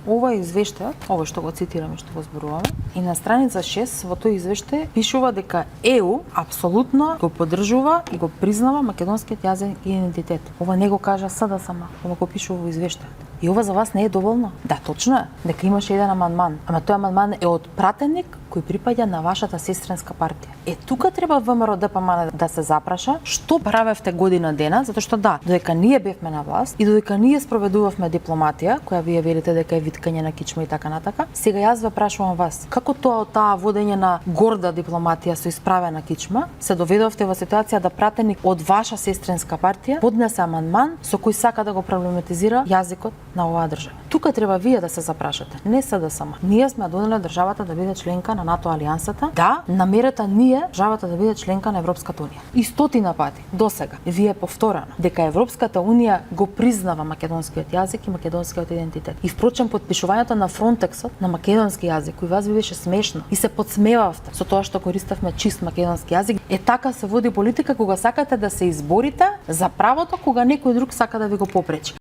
ова извештај, ова што го цитираме, што го зборуваме, и на страница 6 во тој извештај пишува дека ЕУ апсолутно го поддржува и го признава македонскиот јазик и идентитет. Ова не го кажа СДСМ, ова го пишува во извештајот. И ова за вас не е доволно? Да, точно е, дека имаше еден амандман, ама тој амандман е од пратеник кој припаѓа на вашата сестринска партија. Тука треба ВМРО ДПМН да се запраша што правевте година дена, затоа што да, додека ние бевме на власт и додека ние спроведувавме дипломатија, која вие велите дека е виткање на кичма и така натака, сега јас ве прашувам вас, како тоа од таа водење на горда дипломатија со исправена кичма, се доведовте во ситуација да пратеник од ваша сестринска партија поднесе амандман со кој сака да го проблематизира јазикот на оваа држава. Тука треба вие да се запрашате, не СДСМ. Ние сме донеле државата да биде членка на НАТО алијансата. Да, намерата ние државата да биде членка на Европската унија. И стотина пати досега вие повторано дека Европската унија го признава македонскиот јазик и македонскиот идентитет. И впрочем подпишувањето на Фронтексот на македонски јазик, кој вас ви беше смешно и се подсмевавте со тоа што користевме чист македонски јазик, така се води политика кога сакате да се изборите за правото кога некој друг сака да ви го попречи.